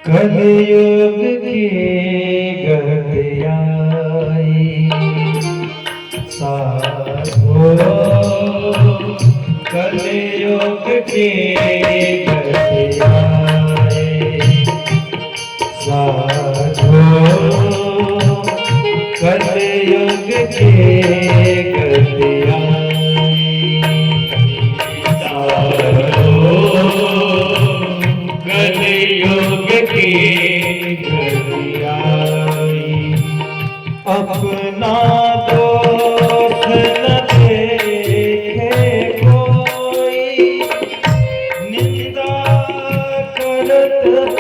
कलयुग की गहराई साधो, कलयुग की गहराई साधो, कलयुग की गहराई साधो, कलयुग की गहराई अपना दोष न देखे कोई, निंदा करत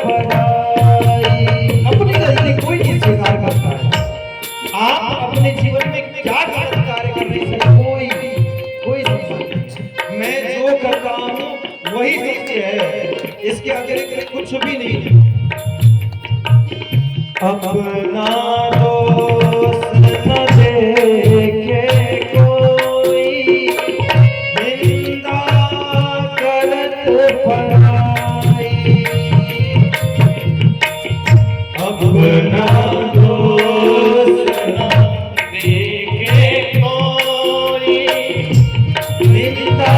पराई। अपनी गलती कोई नहीं स्वीकार करता है। आप अपने जीवन में क्या गलत कार्य कर रहे हैं, कोई नहीं। मैं जो करता हूँ वही सत्य है, इसके अतिरिक्त कुछ भी नहीं है। अपना दोष न देखे कोई, निंदा करत पराई। अपना दोष न देखे कोई, निंदा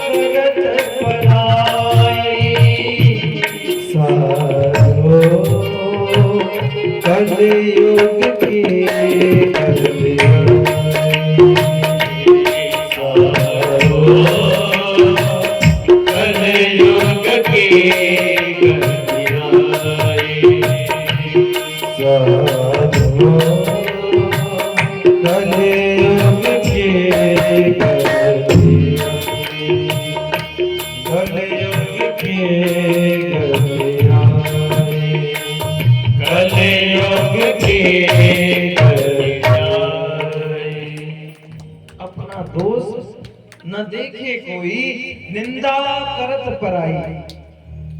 करत पराई। साधो, कलयुग की गहराई साधो, कलयुग की गहराई साधो, कलयुग की गहराई, कलयुग की गहराई, कलयुग की गहराई। अपना दोष न देखे कोई, निंदा करत पराई।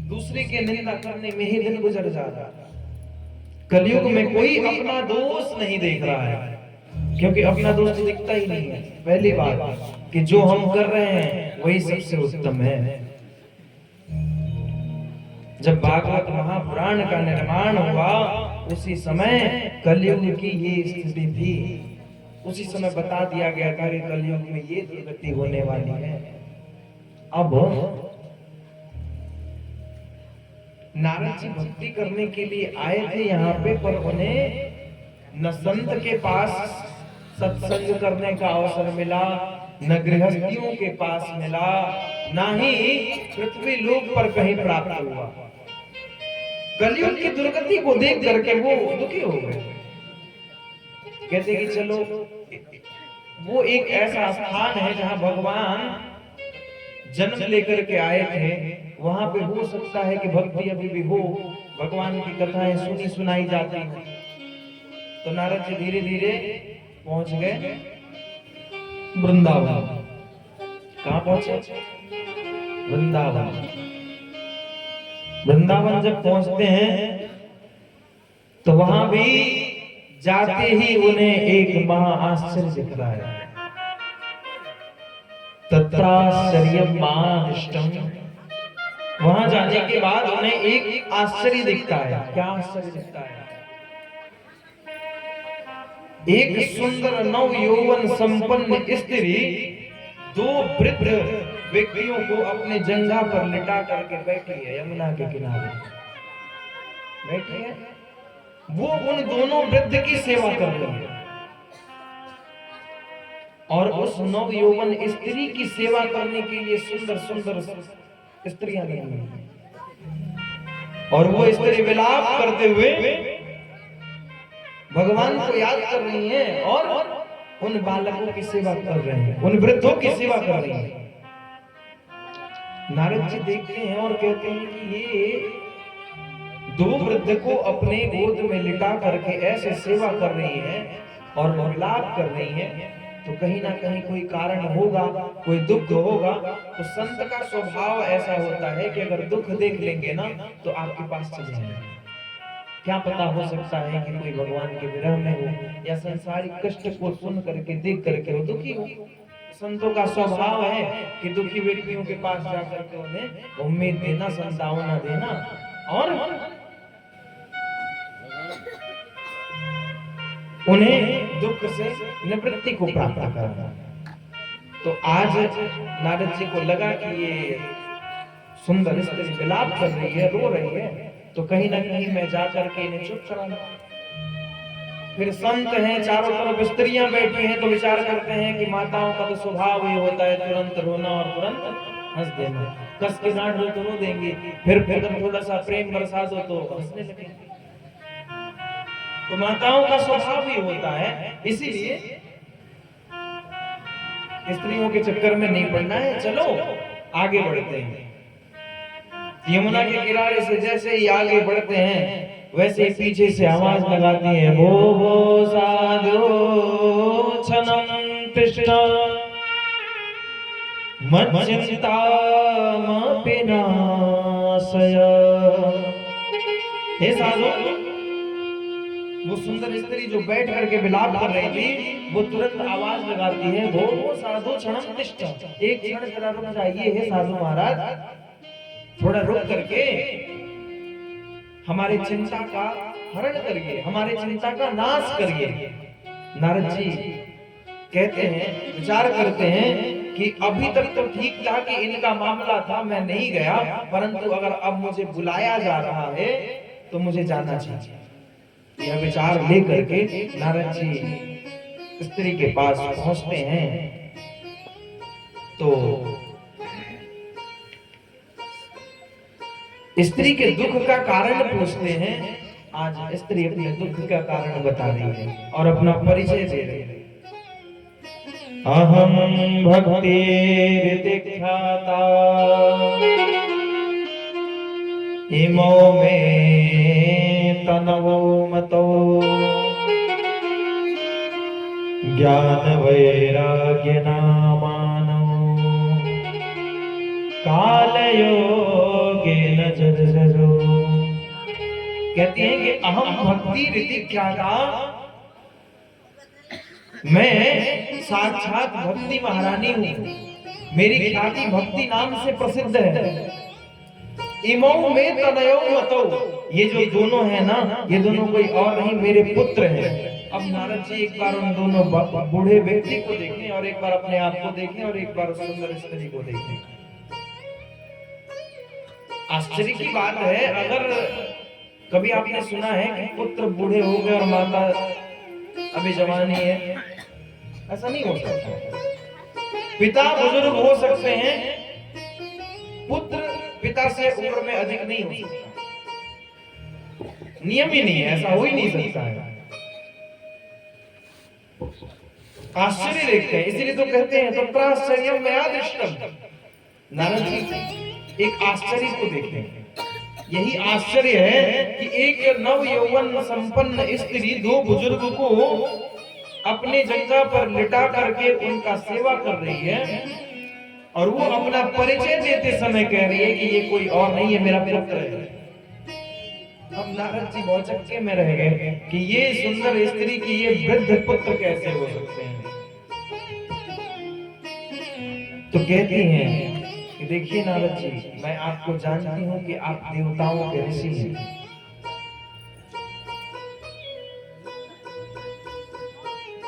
दूसरे के निंदा करने में ही दिन गुजर जाता। कलयुग में कोई अपना दोष नहीं देख रहा है, क्योंकि अपना दोष तो दिखता ही नहीं है। पहली बात कि जो हम कर रहे हैं वही सबसे उत्तम है। जब भागवत महापुराण का निर्माण हुआ उसी समय कलयुग की ये स्थिति थी। उसी समय बता दिया गया था कि कलयुग में ये दुर्गति होने वाली है। अब नारद जी भक्ति करने के लिए आए थे यहाँ पे, पर उन्हें न संत के पास सत्संग करने का अवसर मिला, न गृहस्थियों के पास मिला, ना ही पृथ्वी लोक पर कहीं प्राप्त हुआ। कलयुग की दुर्गति को देख करके वो दुखी हो गए। कहते कि चलो वो एक ऐसा स्थान है जहां भगवान जन्म लेकर के आए थे, वहां पे हो सकता है कि भक्ति अभी भी हो, भगवान की कथाएं सुनी सुनाई जाती हैं। तो नारद जी धीरे धीरे पहुंच गए वृंदावन। कहां पहुंचे? वृंदावन। वृंदावन जब पहुंचते हैं तो वहां भी जाते ही उन्हें एक महा आश्चर्य दिख रहा है। तत्राश्चर्यम महानिष्टम। वहां जाने के बाद उन्हें एक आश्चर्य दिखता है। क्या आश्चर्य दिखता है? एक सुंदर नव यौवन संपन्न स्त्री दो वृद्ध व्यक्तियों को अपने जंघा पर लिटा करके बैठी है। यमुना के किनारे बैठी है। वो उन दोनों वृद्ध की सेवा कर रही है और उस नव यौवन स्त्री की सेवा करने के लिए सुंदर सुंदर स्त्रियां लगी हुई हैं। और वो स्त्री विलाप करते हुए भगवान को याद कर रही हैं और उन बालकों की सेवा कर रहे हैं, उन वृद्धों की सेवा कर रही हैं। नारद जी देखते हैं और कहते हैं कि ये दो वृद्ध को अपने गोद में लिटा करके ऐसे सेवा कर रही हैं और विलाप कर रही हैं, तो कहीं ना कहीं कोई कारण होगा, कोई दुख होगा। तो संत का स्वभाव ऐसा होता है कि अगर दुख देख लेंगे ना तो आपके पास चले जाएंगे। क्या पता हो सकता है कि कोई भगवान के विरह में हो या संसारिक कष्ट को सुन करके देख करके वो दुखी हो। संतों का स्वभाव है कि दुखी व्यक्तियों के पास जाकर के उन्हें उम्मीद देना, संतावना देना और उन्हें दुख से निवृत्ति को प्राप्त करना। तो आज नारद जी को लगा कि ये सुंदर स्त्री विलाप कर रही है, रो रही है, तो कहीं ना कहीं मैं जाकर के इन्हें चुप कराऊं। फिर संत हैं, चारों तरफ स्त्रियां बैठी हैं, तो विचार करते हैं कि माताओं का तो स्वभाव ही होता है तुरंत रोना और तुरंत हंस देना। कस के डांट दो तो रो देंगे, फिर अगर थोड़ा सा प्रेम बरसा दो तो हंसने लगेंगे। तो माताओं का स्वभाव ही होता है, इसीलिए स्त्रियों के चक्कर में नहीं पड़ना है, चलो आगे बढ़ते हैं। यमुना के किनारे से जैसे ही आगे बढ़ते हैं वैसे ही पीछे से आवाज लगाती है, भो साधो छनम कृष्ण मच्चिंता पिनाशय। हे साधु, वो सुंदर स्त्री जो बैठ करके विलाप कर रही थी, वो तुरंत आवाज लगाती है, भो साधु क्षणम तिष्ठ, एक क्षण जरा रुक जाइए हे साधु महाराज, थोड़ा रुक करके हमारी चिंता का हरण करिए, हमारी चिंता का नाश करिए। नारद जी कहते हैं, विचार करते हैं कि अभी तक तो ठीक था कि इनका मामला था, मैं नहीं गया, परंतु अगर अब मुझे बुलाया जा रहा है तो मुझे जाना चाहिए। यह विचार लेकर के नारद जी स्त्री के पास पहुंचते हैं। तो स्त्री के दुख का कारण पूछते हैं। आज स्त्री अपने दुख का कारण बता रही है और अपना परिचय दे रही है। अहम भक्ति ख्याता इमो में तनवो मतो ज्ञान वैराग्य नामानो कालयोगेन जजरो। कहती हैं कि अहम भक्ति ऋतिख्याता, मैं साक्षात भक्ति महारानी हूँ, मेरी ख्याति भक्ति नाम से प्रसिद्ध है। इमो में तनयो मतो, ये जो दोनों है ना, ये दोनों कोई और नहीं मेरे पुत्र हैं। अब नारद जी एक बार उन दोनों बूढ़े व्यक्ति को देखें और एक बार अपने आप को देखें और एक बार उस सुंदर स्त्री को देखें। आश्चर्य की बात है, अगर कभी आपने सुना है कि पुत्र बूढ़े हो गए और माता अभी जवानी है? ऐसा नहीं हो सकता। पिता बुजुर्ग हो सकते हैं, पुत्र पिता से उम्र में अधिक नहीं हो सकता। नियम ही नहीं है, ऐसा हो ही नहीं सकता है। आश्चर्य देखते हैं, इसीलिए तो कहते हैं तत्राश्चर्यम मया दृष्टम। नारद जी एक आश्चर्य को देखते हैं। यही आश्चर्य है कि एक नव यौवन संपन्न स्त्री दो बुजुर्ग को अपने जंघा पर लिटा करके उनका सेवा कर रही है और वो अपना परिचय देते समय कह रही है कि ये कोई और नहीं है, मेरा पुत्र है। अब नारद जी बहुत चक्के में रह गए कि ये सुंदर स्त्री की ये वृद्ध पुत्र कैसे हो सकते हैं। तो कहती हैं कि देखिए नारद जी, मैं आपको जानती हूँ कि आप देवताओं के ऋषि हैं।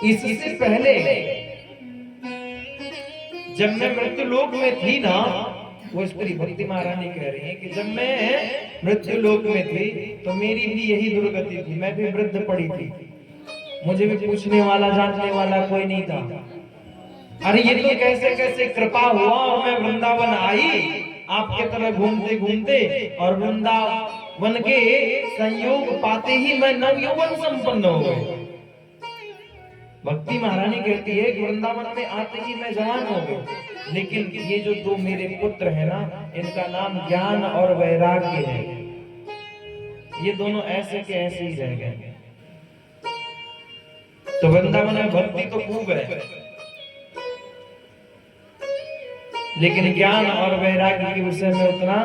इससे पहले जब मैं मृत्यु लोक में थी ना, वो स्त्री भक्ति महारानी कह रही है कि जब मैं मृत्यु लोक में थी तो मेरी भी यही दुर्गति थी, मैं भी वृद्ध पड़ी थी, मुझे भी पूछने वाला जानने वाला कोई नहीं था। अरे ये तो कैसे कैसे कृपा हुआ और मैं वृंदावन आई आपके तरह घूमते घूमते, और वृंदावन के संयोग पाते ही मैं नवयौवन संपन्न हो गई। भक्ति महारानी कहती है कि वृंदावन में आते ही मैं जवान हो गई, लेकिन ये जो दो मेरे पुत्र है ना, इनका नाम ज्ञान और वैराग्य है, ये दोनों ऐसे के ऐसे ही रह गए। तो वृंदावन में भक्ति तो खूब है, लेकिन ज्ञान और वैराग्य के विषय में उतना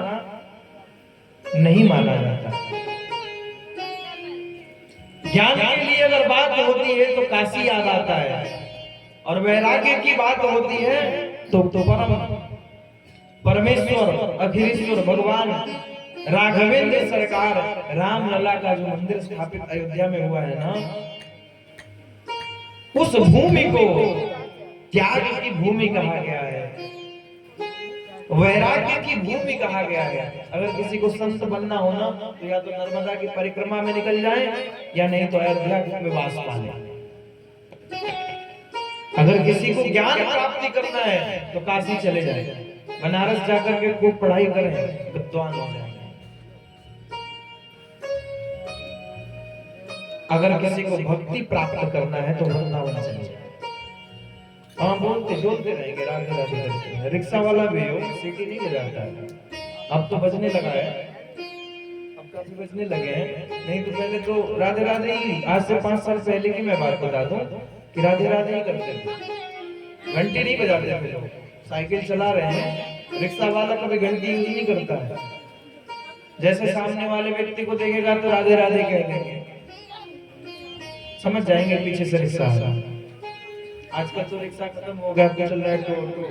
नहीं माना जाता। ज्ञान के लिए अगर बात होती है तो काशी याद आता है, और वैराग्य की बात होती है तो परमेश्वर अखिलेश्वर भगवान राघवेंद्र सरकार रामलला का जो मंदिर स्थापित अयोध्या में हुआ है ना, उस भूमि को त्याग की भूमि कहा गया है, वैराग्य की भूमि कहा गया है। अगर किसी को संत बनना हो ना, तो या तो नर्मदा की परिक्रमा में निकल जाए, या नहीं तो अयोध्या में वास पाले। अगर किसी को ज्ञान प्राप्ति करना है तो काशी चले जाए, बनारस जाकर के खूब पढ़ाई करें, विद्वान हो जाए। अगर किसी को भक्ति प्राप्त करना है तो वृंदावन चले जाए। हाँ, बोलते रहेंगे राधे राधे करते। रिक्शा वाला भी हो, सीटी नहीं ले जाता है। अब तो बजने लगा है, अब काफी बजने लगे हैं, नहीं तो पहले तो राधे राधे ही। आज से 5 साल पहले की मैं बात बता दूं कि राधे राधे ही करते थे, घंटी नहीं बजाते थे लोग। साइकिल चला रहे हैं, रिक्शा वाला कभी घंटी यूज नहीं करता है। जैसे सामने वाले व्यक्ति को देखेगा तो राधे राधे कह देंगे, समझ जाएंगे पीछे से रिक्शा। आजकल तो रिक्शा खत्म हो गया, तो चल रहा है टोटो,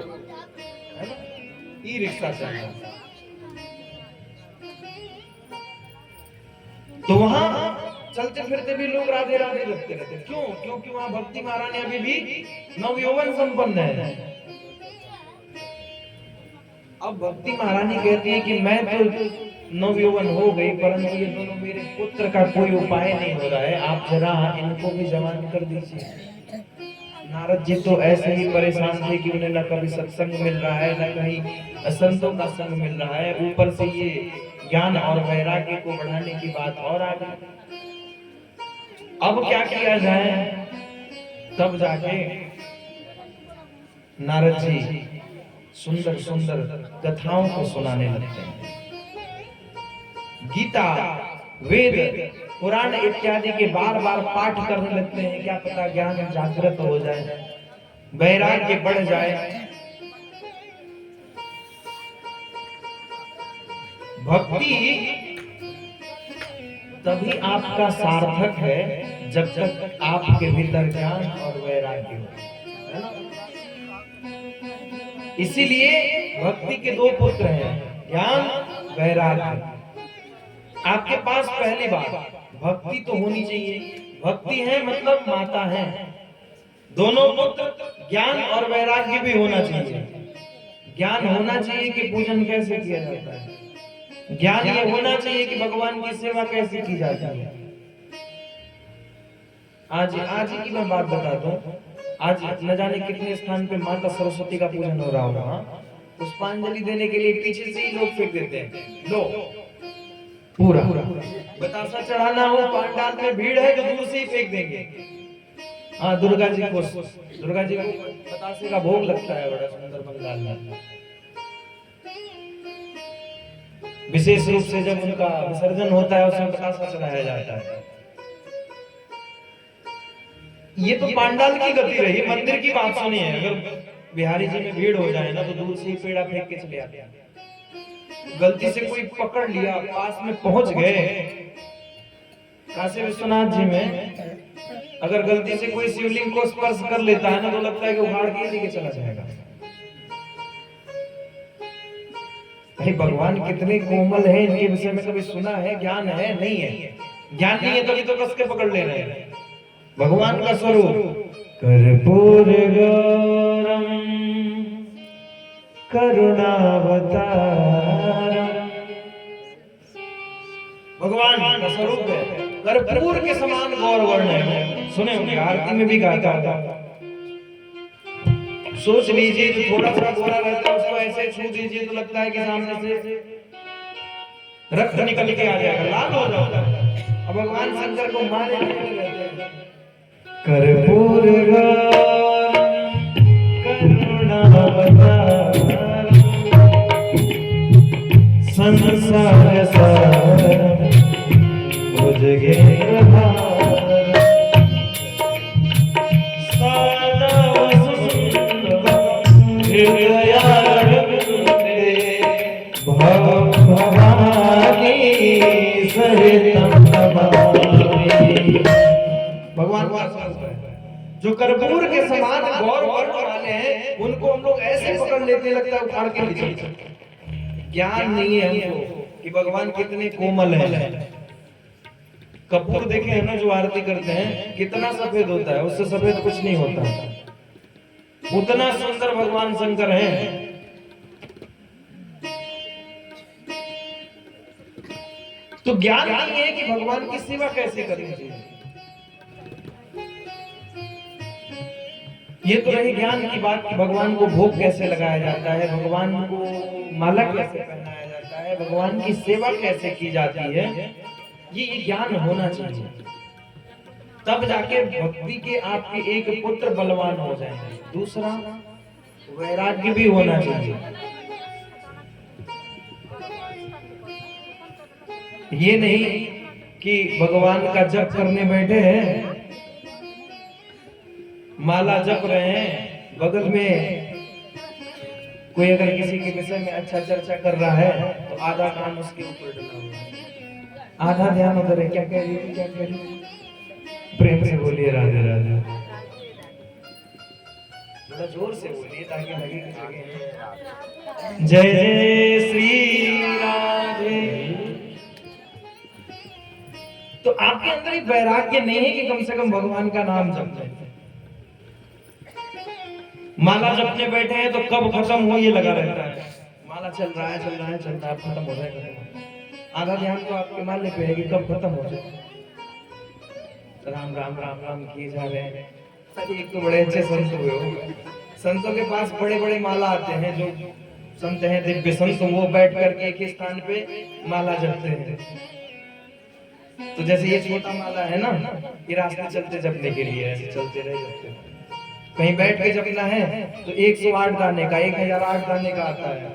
है ना, ई रिक्शा चल रहा है। तो वहां चलते फिरते भी लोग राधे राधे करते रहते। क्यों? क्योंकि वहां भक्ति महारानी अभी भी नवयौवन संपन्न है। अब भक्ति महारानी कहती है कि मैं तो नवयौवन हो गई, परंतु ये दोनों मेरे पुत्र का कोई उपाय नहीं हो रहा है, आप जरा इनको भी जवान कर दीजिए। नारद जी तो ऐसे ही परेशान थे कि उन्हें न कभी सत्संग मिल रहा है, न कहीं संतों का संग मिल रहा है, ऊपर से ये ज्ञान और वैराग्य को बढ़ाने की बात और आ गई। अब क्या किया जाए? तब जाके नारद जी सुंदर सुंदर कथाओं को सुनाने लगते हैं। गीता, वेद, पुराण इत्यादि के बार बार पाठ करने लगते हैं। क्या पता ज्ञान जागृत हो जाए, वैराग्य बढ़ जाए। भक्ति तभी आपका सार्थक है जब तक आपके भीतर ज्ञान और वैराग्य हो, है ना। इसीलिए भक्ति के 2 पुत्र हैं, ज्ञान, वैराग्य। आपके पास पहली बात भक्ति तो होनी चाहिए। भक्ति है मतलब माता है, दोनों पुत्र ज्ञान और वैराग्य भी होना चाहिए। ज्ञान होना चाहिए कि पूजन कैसे किया जाता है, ज्ञान ये होना चाहिए कि भगवान की सेवा कैसे की जाती है। आज की मैं बात बताता हूँ। आज न जाने कितने स्थान पे माता सरस्वती का पूजन हो रहा होगा, पुष्पांजलि देने के लिए पीछे से ही लोग फेंक देते हैं। लो पूरा बतासा चढ़ाना हो, पंडाल में भीड़ है, जो दूर से ही फेंक देंगे। हाँ, दुर्गा जी को बतासे का भोग लगता है बड़ा सुंदर पंडाल में। विशेष रूप से जब उनका विसर्जन होता है, उसमें बतासा चढ़ाया जाता है। ये तो पंडाल की गति रही, मंदिर की बात सुनी है। अगर बिहारी जी में भीड़ हो जाए ना, तो दूर से ही पेड़ा फेंक के चले आते हैं। गलती से कोई पकड़ लिया, पास में पहुंच गए। काशी विश्वनाथ जी में अगर गलती से कोई शिवलिंग को स्पर्श कर लेता है ना, तो लगता है कि उखाड़ के लेके चला जाएगा। भाई भगवान कितने कोमल हैं, इनके विषय में कभी सुना है? ज्ञान है? नहीं है। ज्ञान नहीं है तभी तो कस के पकड़ ले रहे हैं। भगवान का स्वरूप कर्पूर गौरम करुणावतारम, भगवान का स्वरूप है। कर्पूर के समान गौर वर्ण है। सुने होंगे, आरती में भी गाता था। सोच लीजिए, जो थोड़ा सा गोरा रहता है उसको ऐसे छू दीजिए तो लगता है कि सामने से रक्त निकल के आ जाएगा, लाल हो जाता है। अब भगवान शंकर को मारे रहते हैं। कर्पूर करुणावतारम संसार सारम भुजगेंद्र भारम सदा वसुंधरम हृदयारविंदे भवं भवानी सहितं नमामि। भगवान जो कर्पूर के समान गौर वर्ण वाले हैं, उनको हम लोग ऐसे पकड़ लेते, लगता है उखाड़ के ले जाते। ज्ञान नहीं है हमको कि भगवान कितने कोमल हैं। कपूर देखे हैं ना जो आरती करते हैं, कितना सफेद होता है, उससे सफेद कुछ नहीं होता। उतना सुंदर भगवान शंकर हैं। तो ज्ञान नहीं है कि भगवान की सेवा कैसे करनी चाहिए। ये तो रही ज्ञान की बात कि भगवान को भोग कैसे लगाया जाता है, भगवान को माला कैसे पहनाया जाता है, भगवान की सेवा कैसे की जाती है, ये ज्ञान होना चाहिए। तब जाके भक्ति के आपके एक पुत्र बलवान हो जाएंगे। दूसरा वैराग्य भी होना चाहिए। ये नहीं कि भगवान का जप करने बैठे हैं, माला जप रहे हैं, बगल में कोई अगर किसी के विषय में अच्छा चर्चा कर रहा है तो आधा काम उसके ऊपर डला हुआ है, आधा ध्यान उधर है। क्या कह रही है, क्या कह रही है? प्रेम से बोलिए राधे राधे, थोड़ा जोर से बोलिए ताकि लगे कि जगह। जय जय श्री राधे। तो आपके अंदर एक वैराग्य नहीं है कि कम से कम भगवान का नाम जप जाए। माला जपने बैठे हैं तो कब खत्म हो ये लगा रहता है, माला चल रहा है चल रहा है चल रहा है, खत्म हो जाएगा। आधा ध्यान तो आपके माले पे है कि कब खत्म हो जाए। राम राम राम राम किए जा रहे हैं। एक तो बड़े अच्छे संत हुए हो, संतों के पास बड़े बड़े माला आते हैं, जो संत हैं दिव्य संत, वो बैठ करके एक ही स्थान पे माला जपते हैं। तो जैसे ये छोटा माला है ना, ये रास्ते चलते जपने के लिए है, चलते रहे जपते। कहीं बैठ के जपना है तो 108 दाने का, 1008 दाने का आता है,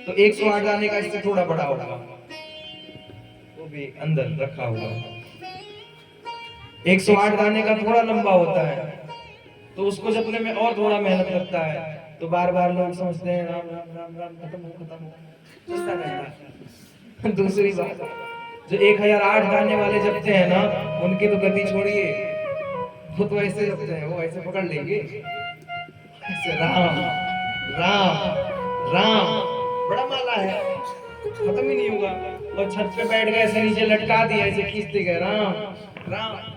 तो 108 दाने का इससे थोड़ा बड़ा होगा, वो भी अंदर रखा हुआ है। 108 दाने का थोड़ा लंबा होता है, तो उसको जपने में और थोड़ा मेहनत लगता है। तो बार बार लोग समझते हैं राम राम राम राम, खत्म हो चलता रहता है। दूसरी बात, जो 1008 दाने वाले जपते हैं ना, उनकी तो गति छोड़िए, वो तो ऐसे जपते हैं, वो ऐसे पकड़ लेंगे ऐसे, राम राम राम, बड़ा माला है, खत्म ही नहीं होगा। और छत पे बैठ गए, ऐसे नीचे लटका दिया, ऐसे खींचते गए राम राम।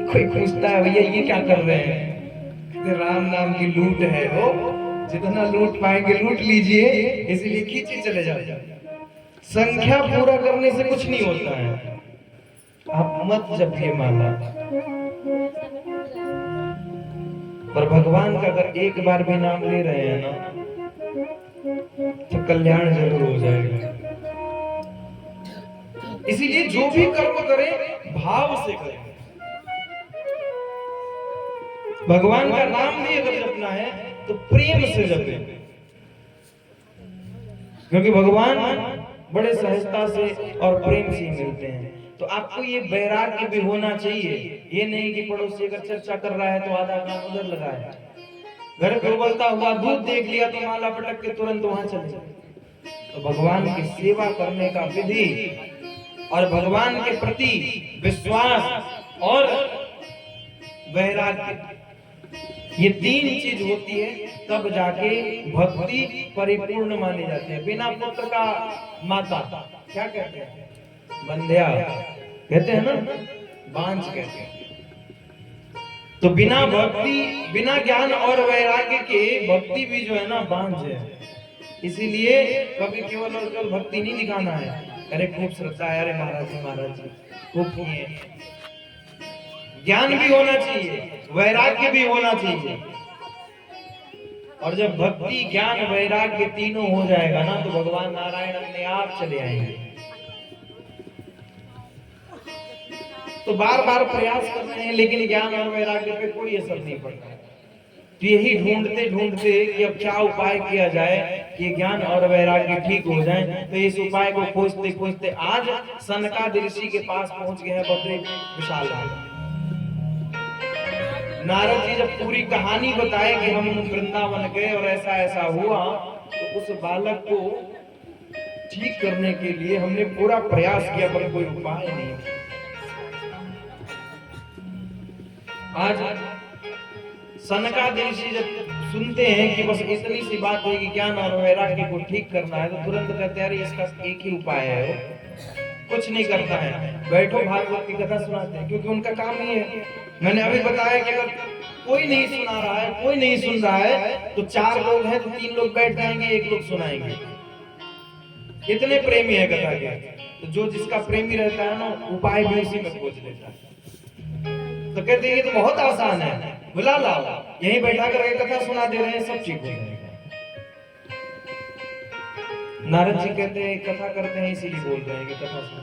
कोई पूछता है भैया ये क्या कर रहे हैं, राम नाम की लूट है, वो जितना लूट पाएंगे लूट लीजिए, इसलिए खींचे चले जाओ। संख्या पूरा करने से कुछ नहीं होता है, आप मत जपिए माला। पर भगवान का अगर एक बार भी नाम ले रहे हैं ना, तो कल्याण जरूर हो जाएगा। इसीलिए जो भी कर्म करें भाव से करें। भगवान का नाम भी अगर जपना है तो प्रेम से जपें, क्योंकि भगवान बड़े सहजता से और प्रेम से मिलते हैं। तो आपको ये वैराग्य भी होना चाहिए। ये नहीं कि पड़ोसी अगर चर्चा कर रहा है तो आधा काम उधर लगाए, घर पे उबलता हुआ दूध देख लिया तो माला पटक के तुरंत वहां चले जाए। तो भगवान की सेवा करने का विधि और भगवान के प्रति विश्वास और वैराग्य, ये तीन चीज होती है, तब जाके भक्ति परिपूर्ण मानी जाती है। बिना पुत्र का माता क्या कहते हैं, बंध्या कहते हैं ना, बांझ कहते हैं। तो बिना भक्ति, बिना ज्ञान और वैराग्य के भक्ति भी जो है ना बांझ है। इसीलिए कभी केवल और केवल भक्ति नहीं दिखाना है, अरे खूब श्रद्धा है, अरे महाराज जी खूब किए। ज्ञान भी होना चाहिए, वैराग्य भी होना चाहिए। और जब भक्ति ज्ञान वैराग्य तीनों हो जाएगा ना, तो भगवान नारायण अपने आप चले आएंगे। तो बार बार प्रयास कर रहे हैं, लेकिन ज्ञान और वैराग्य पे कोई असर नहीं पड़ता। तो यही ढूंढते ढूंढते कि अब क्या उपाय किया जाए कि ज्ञान और वैराग्य ठीक हो जाए, तो इस उपाय को खोजते खोजते आज सनकादिक ऋषि के पास पहुंच गए हैं बद्री विशाल। नारद जी जब पूरी कहानी बताए कि हम वृंदावन गए और ऐसा ऐसा हुआ, तो उस बालक को ठीक करने के लिए हमने पूरा प्रयास किया, पर कोई उपाय नहीं। आज सनकादिक ऋषि जब सुनते हैं कि बस इतनी सी बात है कि ज्ञान और वैराग्य को ठीक करना है, तो तुरंत कहते हैं अरे इसका एक ही उपाय है, कुछ नहीं करता है, बैठो भागवत की कथा सुनाते हैं, क्योंकि उनका काम ही है। मैंने अभी बताया कि अगर कोई नहीं सुना रहा है, कोई नहीं सुन रहा है, तो 4 लोग हैं तो 3 लोग बैठ जाएंगे, 1 लोग सुनाएंगे। इतने प्रेमी है कथा के। तो जो जिसका प्रेमी रहता है ना, उपाय भी उसी में खोज लेता है। तो कहते हैं ये तो बहुत आसान है, बुला लाओ, यहीं बैठा करके कथा सुना दे रहे हैं, सब ठीक हो जाएगा। नारद जी कहते हैं कथा करते हैं इसीलिए बोल रहे हैं कि कथा सुनो।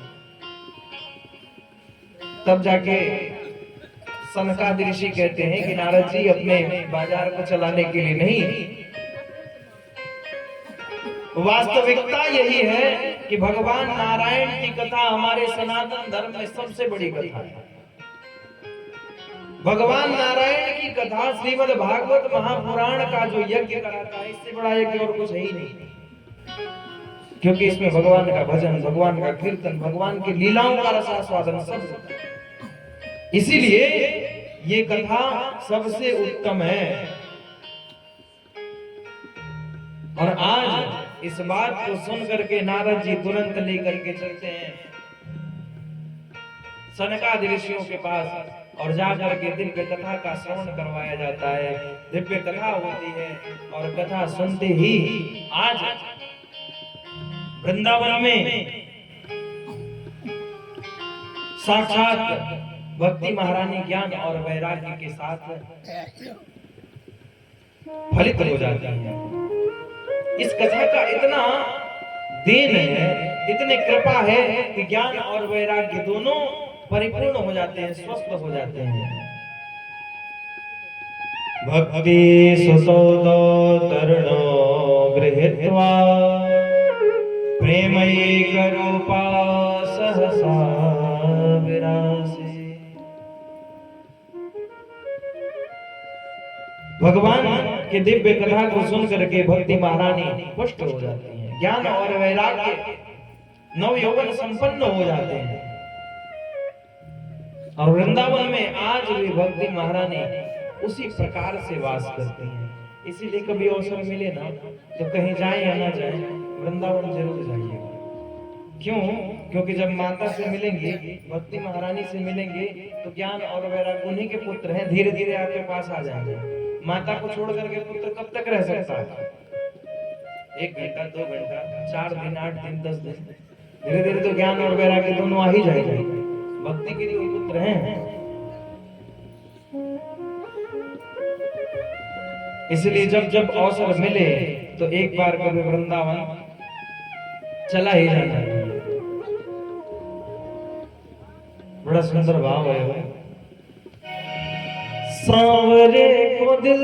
तब जाके सनकादिक ऋषि कहते हैं कि नारद जी अपने बाजार को चलाने के लिए नहीं, वास्तविकता यही है कि भगवान नारायण की कथा हमारे सनातन धर्म में सबसे बड़ी कथा है। भगवान नारायण की कथा श्रीमद् भागवत महापुराण का जो यज्ञ कराता है, इससे बड़ा यज्ञ और कुछ है ही नहीं। क्योंकि इसमें भगवान का भजन, भगवान का कीर्तन, भगवान की लीलाओं का रसास्वादन सब होता है। इसीलिए ये कथा सबसे उत्तम है। और आज इस बात को सुन करके नारद जी तुरंत लेकर के चलते हैं सनकादिक ऋषियों के पास, और जाकर के दिव्य कथा का श्रवण करवाया जाता है। दिव्य कथा होती है, और कथा सुनते ही आज वृंदावन में साक्षात भक्ति महारानी ज्ञान और वैराग्य के साथ फलित हो जाती है। इस कथा का इतना देन है, इतनी कृपा है कि ज्ञान और वैराग्य दोनों परिपूर्ण हो जाते हैं, स्वस्थ हो जाते हैं। भक्ति सुसौदो तरुणो गृहीत्वा प्रेमैक रूपा सहसा विरासे। भगवान के दिव्य कथा को सुन करके भक्ति महारानी पुष्ट हो जाती है, ज्ञान और वैराग्य नव यौवन संपन्न हो जाते हैं। और वृंदावन में आज भी भक्ति महारानी उसी प्रकार से वास करती हैं। इसीलिए कभी अवसर मिले ना, तो कहीं जाए या ना जाए, वृंदावन जरूर जाइएगा। क्यों? क्योंकि जब माता से मिलेंगे, भक्ति महारानी से मिलेंगे, तो ज्ञान और वैराग्य उन्हीं के पुत्र हैं, धीरे धीरे आपके पास आ जाएंगे। माता को छोड़ करके पुत्र कब तक रह सकता है? 1 घंटा, 2 घंटा, 4 दिन, 8 दिन, 10 दिन, धीरे धीरे तो ज्ञान और वैराग्य दोनों आ ही जाएंगे। भक्ति के लिए पुत्र हैं। इसलिए जब जब अवसर मिले तो एक बार कभी वृंदावन चला ही जाना है। बड़ा सुंदर भाव है। सांवरे को दिल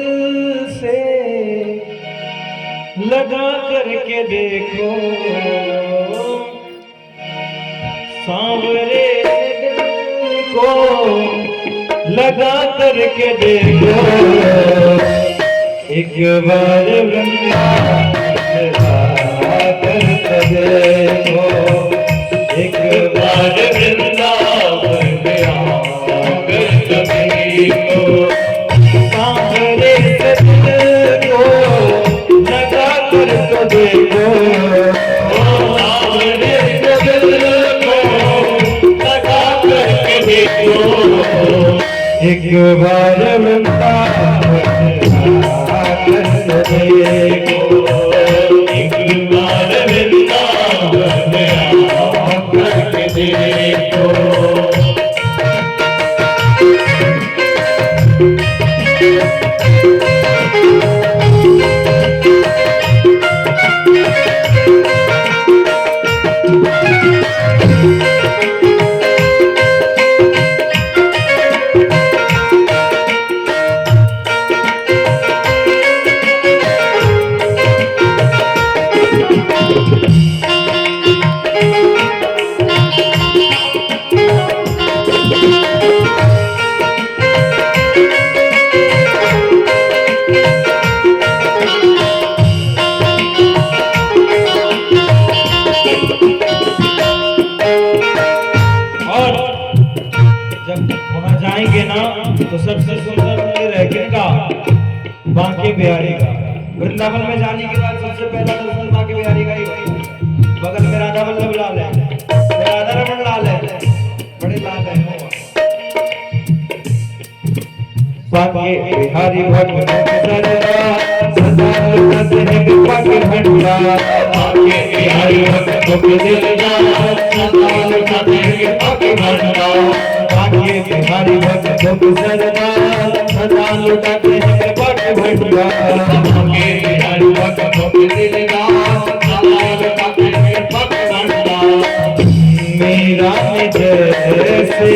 से लगा करके देखो, सांवरे दिल को लगा करके देखो, एक बार वृंदावन देखो, एक बार वृंदावन देखो, सांवरे दिल को लगा कर तो देखो, सांवरे दिल को लगा करके देखो, एक बार वृंदावन देखो, एक बार वृंदावन करके देखो। तो सबसे सुंदर मंदिर है किनका? बांके बिहारी का। वृंदावन में जाने के बाद सबसे पहला दर्शन बांके बिहारी का ही होगा। बगल में राधा वल्लभ लाल है, राधा रमन बाके बिहारी भक्त सरदा सदा लुटते हैं कृपा के भंडार। बाके बिहारी भक्त के दिलदार सदा लुटते हैं कृपा के भंडार। बाके बिहारी भक्त सरदा सदा लुटते हैं कृपा के भंडार। बाके बिहारी भक्त के दिलदार सदा लुटते हैं कृपा के भंडार। मेरा जैसे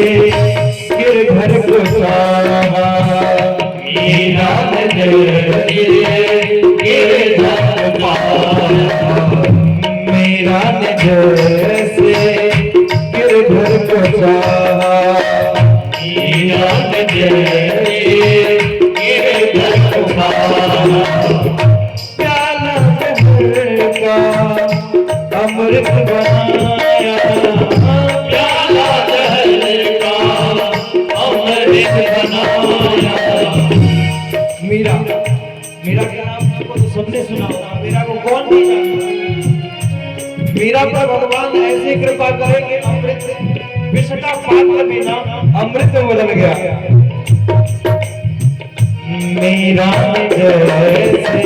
गिरधर को चाहा मेरा जैसे गिरधर को पाया। मेरा जैसे गिरधर को चाहा मेरा जैसे गिरधर को पाया। प्याला जहर का अमृत बनाया प्याला जहर का अमृत बनाया। मीरा मीरा के नाम आपको तो सबने सुना होगा, मीरा को कौन नहीं जानता। मीरा पर भगवान ऐसे कृपा करेंगे अमृत विष का पात्र भी ना अमृत में बदल गया। मीरा जैसे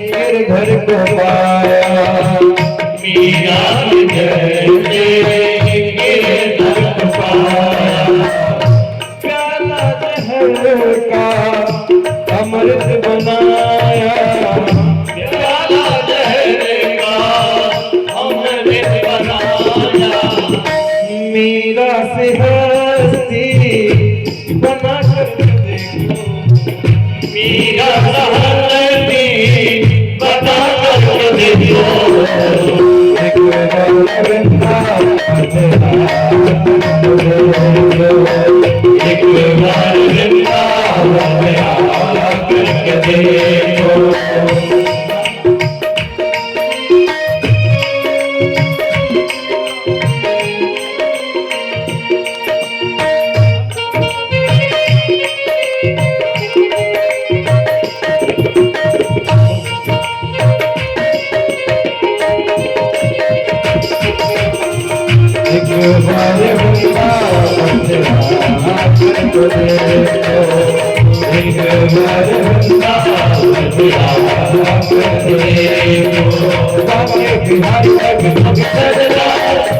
गिरधर को पाया मीरा जैसे गिरधर को पाया। प्याला जहर का अमृत बनाया प्याला जहर का अमृत बनाया। मीरा से हस्ती बना कर देखो मीरा हस्ती बना कर देखो। एक बार वृंदावन में आकर के देखो। एक बार वृंदावन में आकर के देखो। एक बार वृंदावन में आकर के देखो। बाके बिहारी भक्त सरदा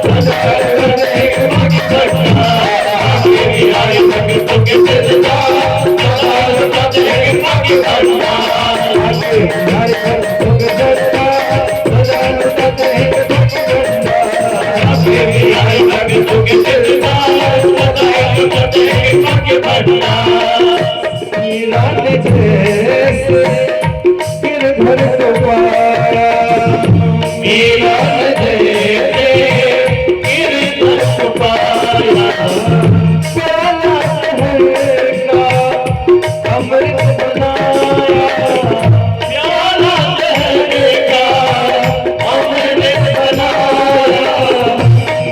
सदा लुटते हैं कृपा के भंडार। बाके बिहारी भक्त सरदा सदा लुटते हैं कृपा के भंडार। बाके बिहारी भक्त सरदा सदा लुटते हैं कृपा के भंडार। बाके बिहारी भक्त सरदा सदा लुटते हैं कृपा के भंडार। मीरा जैसे गिरधर को पाया मीरा जैसे गिरधर को पाया। प्याला जहर का अमृत बनाया प्याला जहर का अमृत बनाया।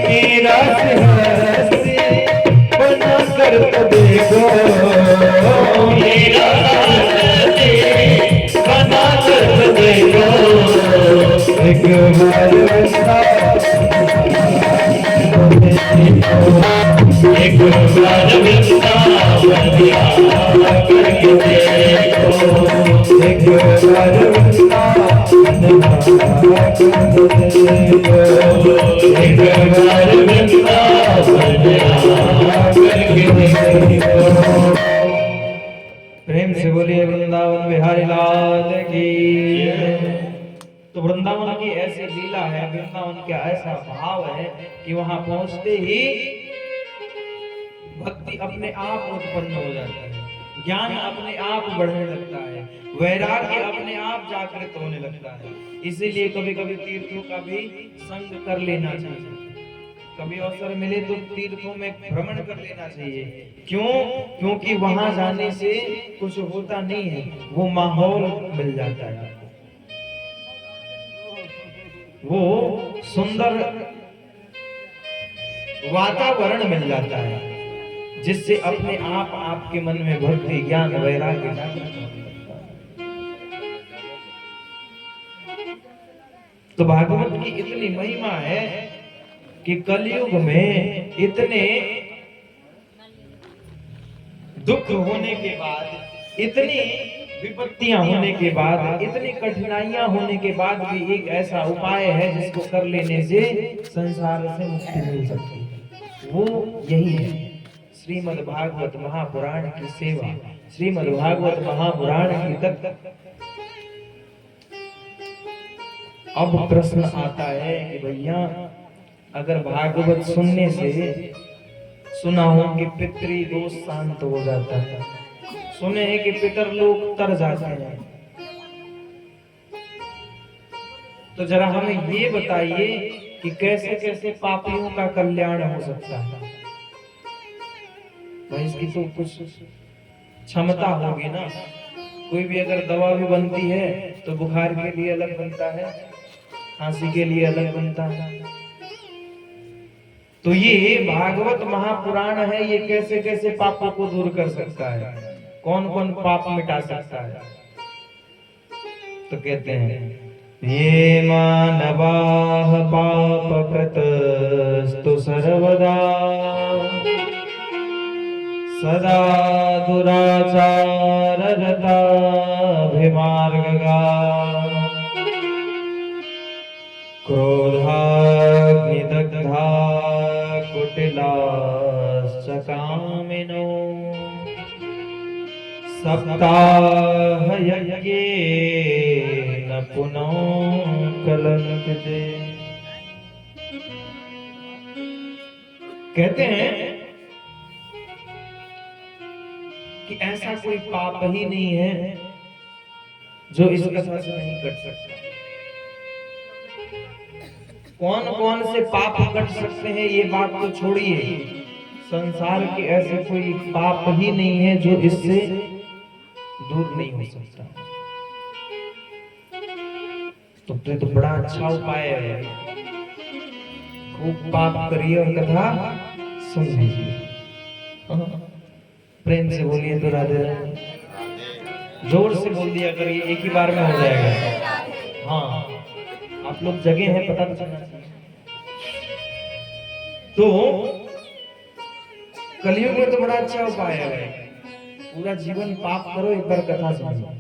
मीरा से हस्ती बना कर तो देखो मीरा हस्ती बना कर तो देखो। एक बार एक बार वृंदावन में आकर के देखो। एक बार वृंदावन में आकर के देखो। एक बार वृंदावन में आकर के देखो। प्रेम से बोलिए वृंदावन बिहारी लाल की। तो वृंदावन की ऐसी लीला है, वृंदावन का ऐसा भाव है कि वहां पहुंचते ही भक्ति अपने आप उत्पन्न हो जाती है, ज्ञान अपने आप बढ़ने लगता है, वैराग्य अपने आप जागृत होने लगता है। इसीलिए कभी कभी तीर्थों का भी संग कर लेना चाहिए। कभी अवसर मिले तो तीर्थों में भ्रमण कर लेना चाहिए। क्यों? क्योंकि वहां जाने से कुछ होता नहीं है, वो माहौल मिल जाता है, वो सुंदर वातावरण मिल जाता है, जिससे अपने आप आपके मन में भक्ति ज्ञान वैराग्य जागृत होने लगता है। तो भागवत की इतनी महिमा है कि कलयुग में इतने दुख होने के बाद, इतनी विपत्तियां होने के बाद, इतनी कठिनाइयां होने के बाद भी एक ऐसा उपाय है जिसको कर लेने से संसार से मुक्ति मिल सकती है। वो यही है श्रीमद् भागवत महापुराण की सेवा, श्रीमद् भागवत महापुराण की तत्व। अब प्रश्न आता है कि भैया अगर भागवत सुनने से सुना हो कि पितृ दोष शांत हो जाता है, सुने हैं कि पितर लोग तर जाते हैं, तो जरा हमें ये बताइए कि कैसे कैसे पापियों का कल्याण हो सकता है। भाई इसकी तो कुछ क्षमता होगी ना। कोई भी अगर दवा भी बनती है तो बुखार के लिए अलग बनता है, खांसी के लिए अलग बनता है। तो ये भागवत महापुराण है, ये कैसे कैसे पापों को दूर कर सकता है, कौन कौन पाप मिटा सकता है। तो कहते हैं ये मानवाः पापकृतस्तु सर्वदा सदा दुराचाररताभिमार्गगा क्रोधाग्निदग्धा कुटिलाश्च कामिनो सप्ताहयज्ञेन पुनः कलंकते। कहते हैं कि ऐसा कोई पाप ही नहीं है जो इस कथा से नहीं कट सकता। कौन कौन से पाप कट सकते हैं ये बात तो छोड़िए, संसार के ऐसे कोई पाप ही नहीं है जो इससे दूर नहीं हो सकता। तो बड़ा अच्छा उपाय है, खूब पाप करिए और कथा सुन लीजिए। प्रेम से बोलिए तो राधे राधे, जोर से बोल दिया करिए, एक ही बार में हो जाएगा। हाँ आप लोग जगे हैं, पता तो चलना चाहिए। तो कलयुग में तो बड़ा अच्छा उपाय है, पूरा जीवन पाप करो, एक बार कथा सुनो।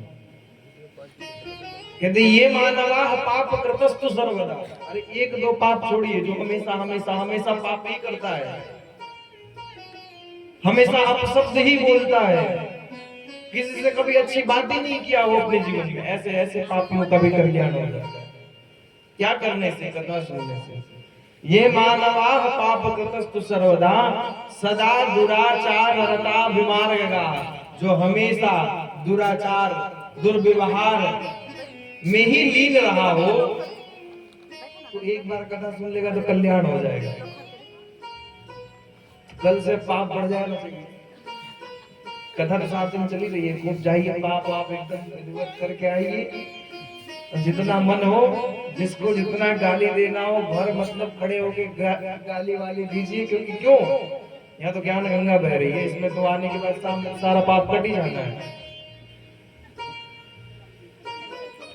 कहते ये मानवाः पाप कृतस्तु सर्वदा। अरे एक दो पाप छोड़िए, जो हमेशा हमेशा हमेशा पाप ही करता है, हमेशा अपशब्द ही बोलता है, किसी से कभी अच्छी बात ही नहीं किया वो अपने जीवन में, ऐसे ऐसे पापियों का भी कल्याण हो जाता है। क्या करने से? कथा सुनने से। ये मानवाः पापकृतस्तु सर्वदा सदा दुराचार रता विमार्गगा। जो हमेशा दुराचार दुर्व्यवहार में ही लीन रहा हो, तो एक बार कथा सुन लेगा तो कल्याण हो जाएगा। कल से पाप बढ़ जाना चाहिए। कथा तो 7 दिन चली रही है, खूब जाइए पाप आप एकदम विधिवत करके आइए, जितना मन हो, जिसको जितना गाली देना हो भर मतलब खड़े होके गाली वाली दीजिए। क्योंकि क्यों, यहाँ तो ज्ञान गंगा बह रही है, इसमें तो आने के बाद सामने सारा पाप कट ही जाना है।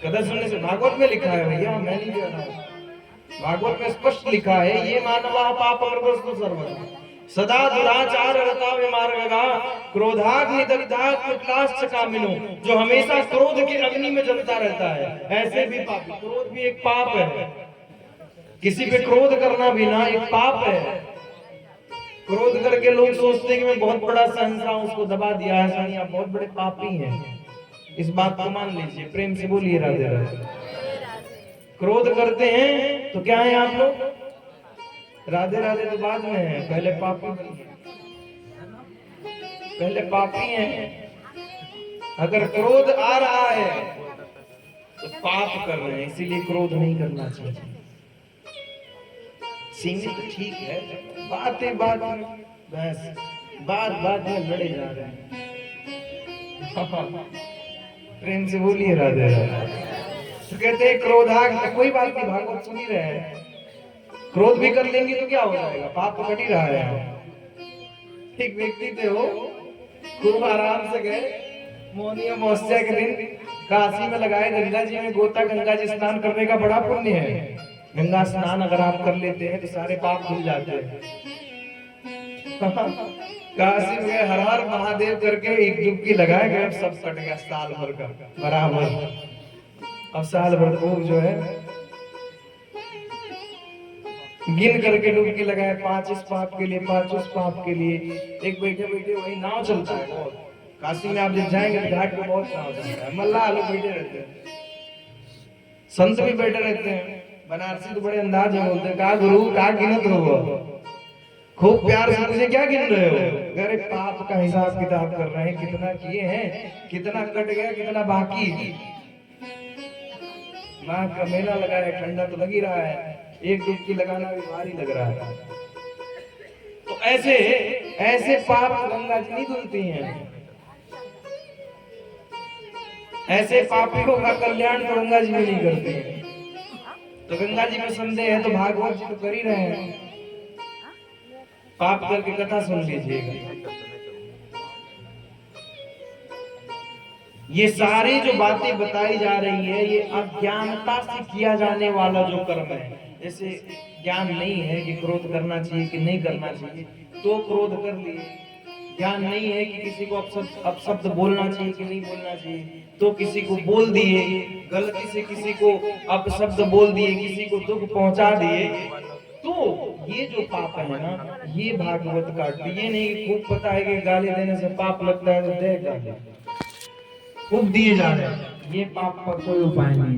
कथा सुनने से भागवत में लिखा है भैया, मैं नहीं कह रहा हूँ, भागवत में स्पष्ट लिखा है ये मानवाः पापकृतस्तु सर्वदा सदा दुराचार रता विमार्गगा क्रोधाग्निदग्धा कुटिलाश्च कामिनो। जो हमेशा क्रोध की अग्नि में जलता रहता है, ऐसे भी पाप। क्रोध भी एक पाप है, किसी पे क्रोध करना भी ना एक पाप है। क्रोध करके लोग सोचते हैं कि मैं बहुत बड़ा सहनसा हूं, उसको दबा दिया है, नहीं आप बहुत बड़े पापी हैं। इस बात को मान लीजिए, प्रेम से बोलिए राधे राधे। क्रोध करते हैं तो क्या है आप लोग? राधे राधे तो बाद में है, पहले पापी बनिए, पहले पापी हैं। अगर क्रोध आ रहा है तो पाप कर रहे हैं, इसीलिए क्रोध नहीं करना चाहिए। सीमित ठीक है, बातें बात में बस बात बात में लड़े जा रहे हैं। प्रेम से बोलिए राधे राधे। तो कहते हैं क्रोधाग्नि, कोई बात नहीं, भागवत सुन ही रहे हैं, क्रोध भी कर लेंगे तो क्या हो जाएगा, पाप तो कट ही रहा है। एक व्यक्ति थे, वो खूब आराम से गए, मौनी अमावस्या के दिन काशी में लगाए गंगा जी में गोता। गंगा जी स्नान करने का बड़ा पुण्य है, गंगा स्नान अगर आप कर लेते हैं तो सारे पाप धुल जाते हैं। काशी में हर हर महादेव करके एक डुबकी लगाए गए, सब कट गया साल भर का बराबर। अब साल भर को जो है गिन करके डुबकी लगाए, 5 इस पाप के लिए, 5 उस पाप के लिए। एक बैठे बैठे वही नाव चलता है बहुत। काशी में आप जब जाएंगे तो घाट पे बहुत नाव चलता है, मल्लाह लोग बैठे रहते हैं, संत भी बैठे रहते हैं। बनारसी तो बड़े अंदाज में बोलते हैं, कहा गुरु क्या गिनत हो, खूब प्यार से मुझे क्या गिन रहे हो? अरे पाप का हिसाब किताब कर रहे हैं, कितना किए हैं, कितना कट गया, कितना बाकी। माँ का मेला लगा है, ठंडा तो लग ही रहा है, एक डुबकी लगाना भी भारी लग रहा है। तो ऐसे ऐसे पाप गंगा जी नहीं धुलती हैं, ऐसे पापियों का कल्याण तो गंगा जी में नहीं करते हैं। तो गंगा जी में संदेह है तो भागवत जी तो कर ही रहे हैं, पाप करके कथा सुन लीजिएगा। ये सारी जो बातें बताई जा रही है, ये अज्ञानता से किया जाने वाला जो कर्म है। जैसे ज्ञान नहीं है कि क्रोध करना चाहिए कि नहीं करना चाहिए, तो क्रोध कर लिए। ज्ञान नहीं है कि किसी को अपशब्द बोलना चाहिए कि नहीं बोलना चाहिए, तो किसी को बोल दिए, गलती से किसी को अपशब्द बोल दिए, किसी को दुख पहुंचा दिए। तो ये जो पाप है ना, ये भागवत काटती। ये नहीं खूब पता है कि गाली देने से पाप लगता है तो दे गाली, खूब दिए जा रहे हैं, ये पाप का कोई उपाय नहीं।